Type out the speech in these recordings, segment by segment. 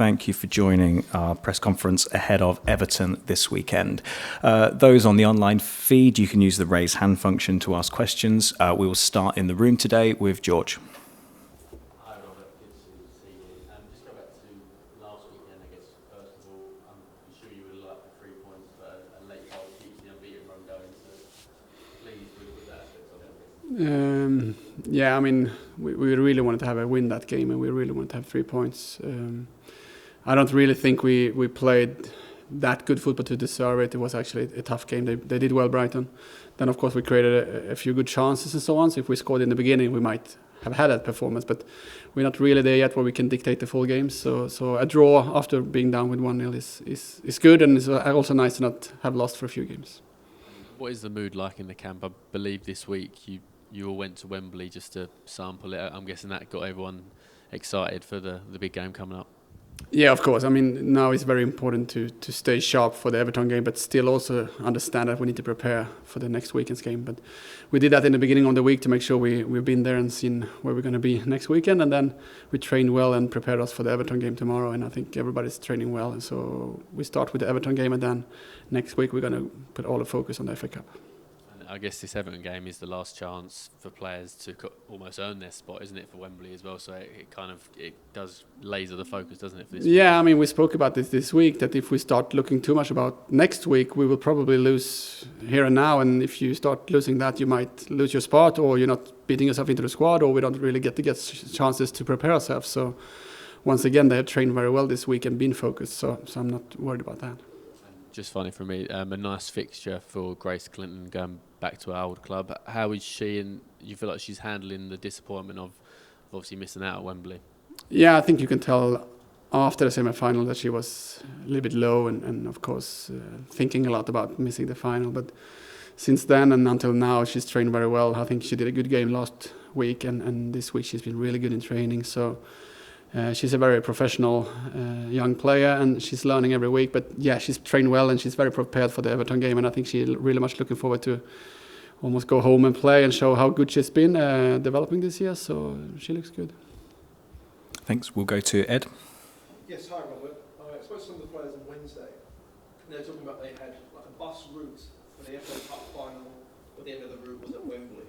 thank you for joining our press conference ahead of Everton this weekend. Those on the online feed, you can use the raise hand function to ask questions. We will start in the room today with George. Hi Robert, good to see you. Just go back to last weekend, I guess, first of all, I'm sure you would like the 3 points, but a late goal keeps the unbeaten run going, so please with that aspect of it. Yeah, I mean, we really wanted to have a win that game, and we really wanted to have 3 points. I don't really think we played that good football to deserve it. It was actually a tough game. They did well, Brighton. Then, of course, we created a few good chances and so on. So if we scored in the beginning, we might have had that performance. But we're not really there yet where we can dictate the full game. So a draw after being down with 1-0 is good, and it's also nice to not have lost for a few games. What is the mood like in the camp? I believe this week you all went to Wembley just to sample it. I'm guessing that got everyone excited for the big game coming up. Yeah, of course. I mean, now it's very important to stay sharp for the Everton game, but still also understand that we need to prepare for the next weekend's game. But we did that in the beginning of the week to make sure we've been there and seen where we're going to be next weekend. And then we trained well and prepared us for the Everton game tomorrow. And I think everybody's training well. And so we start with the Everton game, and then next week we're going to put all the focus on the FA Cup. I guess this Everton game is the last chance for players to almost earn their spot, isn't it, for Wembley as well? So it does laser the focus, doesn't it? For this yeah, I mean, we spoke about this week, that if we start looking too much about next week, we will probably lose here and now. And if you start losing that, you might lose your spot, or you're not beating yourself into the squad, or we don't really get chances to prepare ourselves. So once again, they have trained very well this week and been focused. So I'm not worried about that. Just funny for me, a nice fixture for Grace Clinton going back to our old club. How is she, and you feel like she's handling the disappointment of obviously missing out at Wembley? Yeah, I think you can tell after the semi-final that she was a little bit low and of course thinking a lot about missing the final. But since then and until now, she's trained very well. I think she did a good game last week, and this week she's been really good in training. So she's a very professional young player, and she's learning every week. But yeah, she's trained well, and she's very prepared for the Everton game. And I think she's really much looking forward to almost go home and play and show how good she's been developing this year. So she looks good. Thanks. We'll go to Ed. Yes, hi Robert. I spoke to some of the players on Wednesday. They were talking about they had like a bus route for the FA Cup final, but the end of the route was at Wembley.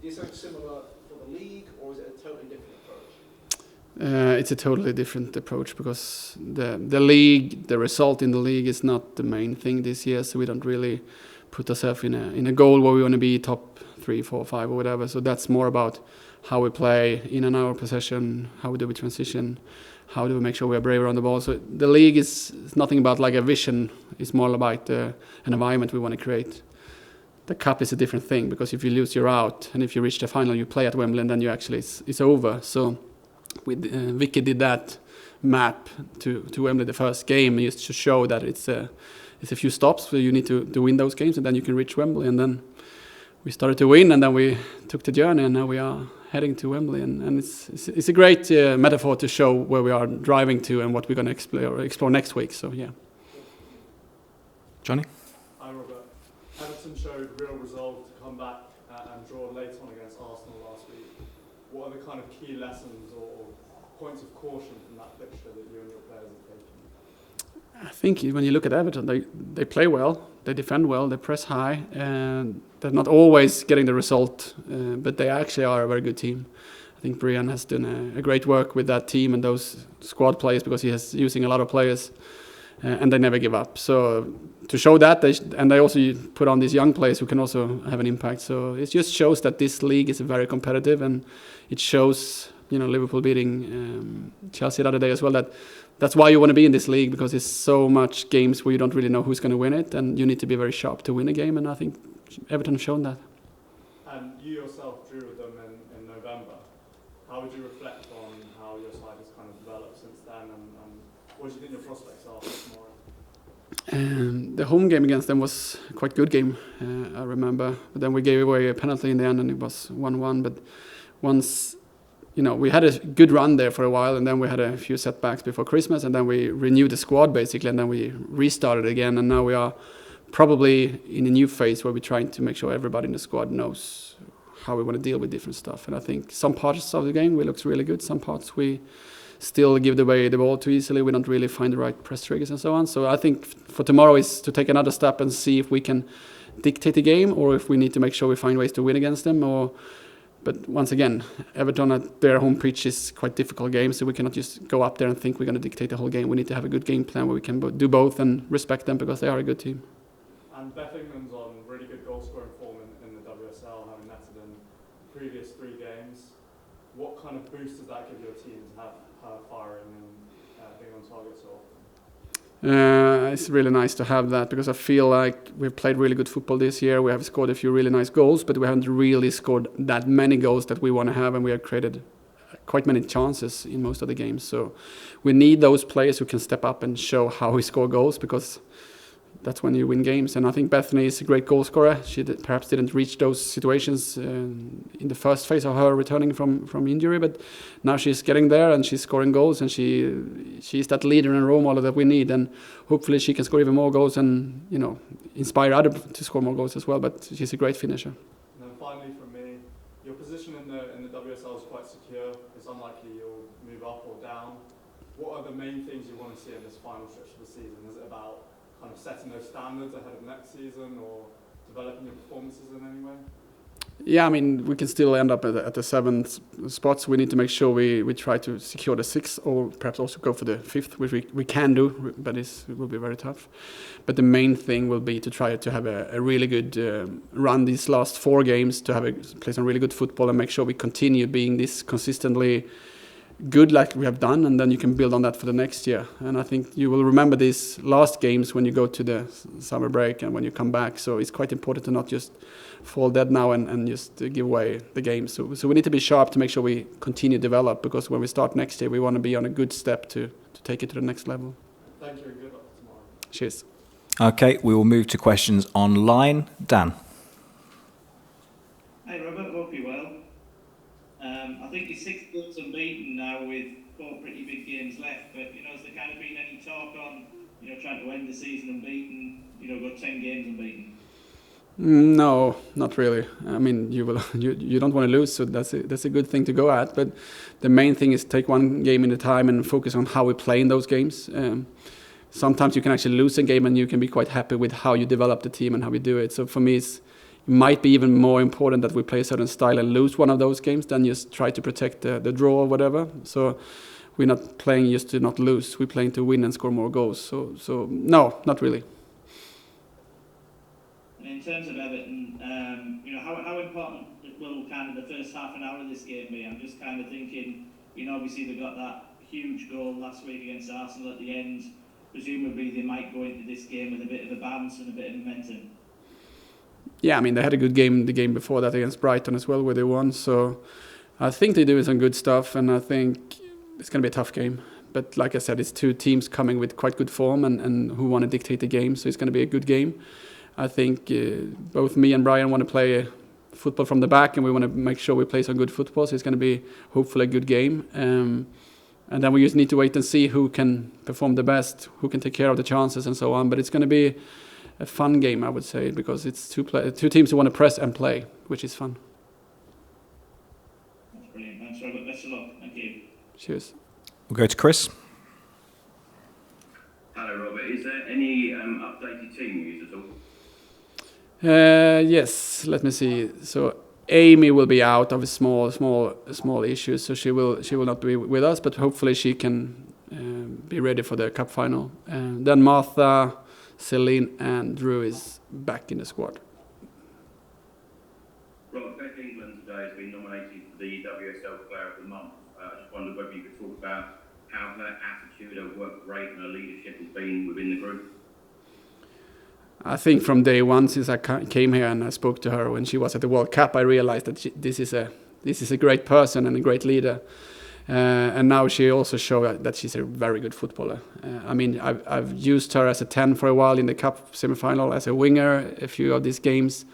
Is it something similar for the league, or is it a totally different approach? It's a totally different approach, because the league, the result in the league is not the main thing this year. So we don't really put ourselves in a goal where we want to be top 3, 4, 5 or whatever. So that's more about how we play in and out of possession, how do we transition, how do we make sure we are braver on the ball. So the league is nothing about like a vision. It's more about an environment we want to create. The cup is a different thing, because if you lose, you're out, and if you reach the final, you play at Wembley, and then you actually it's over. So Vicky did that map to Wembley the first game, just to show that it's a few stops, so you need to win those games, and then you can reach Wembley. And then we started to win, and then we took the journey, and now we are heading to Wembley. And it's a great metaphor to show where we are driving to and what we're going to explore next week. So yeah. Johnny? Hi Robert. Everton showed real resolve to come back and draw late on against Arsenal last week. What are the kind of key lessons or points of caution from that fixture that you and your players have taken? I think when you look at Everton, they play well, they defend well, they press high, and they're not always getting the result, but they actually are a very good team. I think Brian has done a great work with that team and those squad players, because he is using a lot of players, and they never give up. So to show that, they also put on these young players who can also have an impact. So it just shows that this league is very competitive, and it shows, Liverpool beating Chelsea the other day as well, that's why you want to be in this league, because there's so much games where you don't really know who's going to win it, and you need to be very sharp to win a game, and I think Everton have shown that. And you yourself drew with them in November. How would you reflect on how your side has kind of developed since then, and what do you think your prospects are for tomorrow? The home game against them was a quite good game, I remember. But then we gave away a penalty in the end, and it was 1-1. But once, we had a good run there for a while, and then we had a few setbacks before Christmas, and then we renewed the squad basically, and then we restarted again, and now we are probably in a new phase where we're trying to make sure everybody in the squad knows how we want to deal with different stuff. And I think some parts of the game we looked really good, some parts we still give away the ball too easily. We don't really find the right press triggers and so on. So I think for tomorrow is to take another step and see if we can dictate the game or if we need to make sure we find ways to win against them. But once again, Everton at their home pitch is quite difficult game, so we cannot just go up there and think we're going to dictate the whole game. We need to have a good game plan where we can do both and respect them because they are a good team. And Beth England's on really good goal scoring form in the WSL, having netted in the previous 3 games. What kind of boost does that give your team to have her firing and being on target so often? It's really nice to have that because I feel like we've played really good football this year. We have scored a few really nice goals, but we haven't really scored that many goals that we want to have, and we have created quite many chances in most of the games. So we need those players who can step up and show how we score goals because that's when you win games. And I think Bethany is a great goal scorer. She perhaps didn't reach those situations in the first phase of her returning from injury, but now she's getting there and she's scoring goals, and she's that leader and role model that we need. And hopefully she can score even more goals and inspire others to score more goals as well. But she's a great finisher. And then finally, from me, your position in the WSL is quite secure. It's unlikely you'll move up or down. What are the main things you want to see in this final stretch of the season? Is it about kind of setting those standards ahead of next season or developing your performances in any way? Yeah, I mean, we can still end up at the 7th spots. We need to make sure we try to secure the 6th or perhaps also go for the 5th, which we can do, but it will be very tough. But the main thing will be to try to have a really good run these last 4 games, to play some really good football and make sure we continue being this consistently good like we have done, and then you can build on that for the next year. And I think you will remember these last games when you go to the summer break and when you come back. So it's quite important to not just fall dead now and just give away the game. So we need to be sharp to make sure we continue to develop, because when we start next year, we want to be on a good step to take it to the next level. Thank you and good luck tomorrow. Cheers. Okay, we will move to questions online. Dan. Hey Robert, hope you're well. I think you're 6 months unbeaten now with 4 pretty big games left, but has there kind of been any talk on trying to end the season unbeaten, go 10 games unbeaten? No, not really. I mean, you don't want to lose, so that's a good thing to go at. But the main thing is take one game at a time and focus on how we play in those games. Sometimes you can actually lose a game and you can be quite happy with how you develop the team and how we do it. So for me, it might be even more important that we play a certain style and lose one of those games than just try to protect the draw or whatever. So we're not playing just to not lose. We're playing to win and score more goals. So no, not really. In terms of Everton, how important will kind of the first half an hour of this game be? I'm just kind of thinking, obviously they got that huge goal last week against Arsenal at the end. Presumably they might go into this game with a bit of a bounce and a bit of momentum. Yeah, I mean, they had a good game the game before that against Brighton as well, where they won. So I think they're doing some good stuff, and I think it's going to be a tough game. But like I said, it's 2 teams coming with quite good form and who want to dictate the game, so it's going to be a good game. I think both me and Brian want to play football from the back, and we want to make sure we play some good football, so it's going to be hopefully a good game. And then we just need to wait and see who can perform the best, who can take care of the chances and so on. But it's going to be a fun game, I would say, because it's 2 teams who want to press and play, which is fun. That's brilliant. Thanks, Robert. Best of luck. Thank you. Cheers. We'll go to Chris. Hello, Robert. Is there any updated team news at all? Yes, let me see. So Amy will be out of a small issue, so she will not be with us, but hopefully she can be ready for the cup final. Then Martha, CELIN and Drew is back in the squad. Robert, Beth England today has been nominated for the WSL Player of the Month. I just wondered whether you could talk about how her attitude, her work rate and her leadership has been within the group. I think from day one, since I came here and I spoke to her when she was at the World Cup, I realized that this is a great person and a great leader. And now she also showed that she's a very good footballer. I mean, I've used her as a 10 for a while in the cup semi-final, as a winger, a few of these games,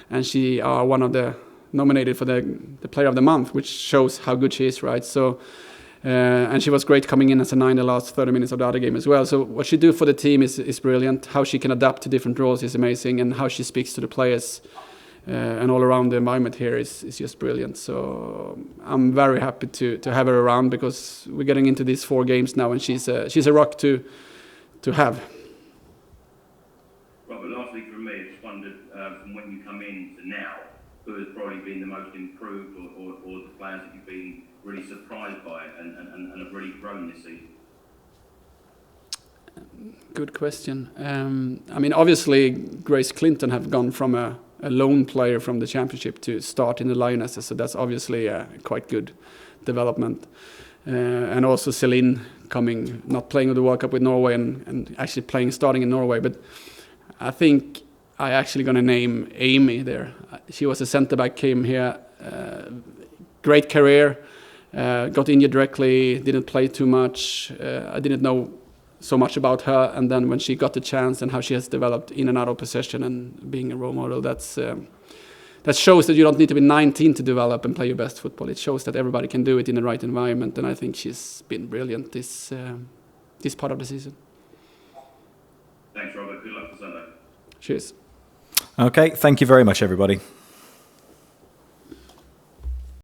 and she are one of the nominated for the Player of the Month, which shows how good she is, right? So, and she was great coming in as a 9 the last 30 minutes of the other game as well. So what she do for the team is brilliant. How she can adapt to different roles is amazing, and how she speaks to the players and all around the environment here is just brilliant. So I'm very happy to have her around, because we're getting into these 4 games now, and she's a rock to have. Robert, lastly from me, I just wondered, from when you come in to now, who has probably been the most improved, or the players that you've been really surprised by and have really grown this season? Good question. I mean, obviously, Grace Clinton have gone from a lone player from the championship to start in the Lionesses, so that's obviously a quite good development. And also CELIN coming, not playing with the World Cup with Norway and actually starting in Norway. But I think I actually going to name Amy there. She was a centre back, came here, great career, got injured directly, didn't play too much. I didn't know so much about her, and then when she got the chance and how she has developed in and out of possession and being a role model, that shows that you don't need to be 19 to develop and play your best football. It shows that everybody can do it in the right environment, and I think she's been brilliant this part of the season. Thanks, Robert. Good luck for Sunday. Cheers. Okay, thank you very much, everybody.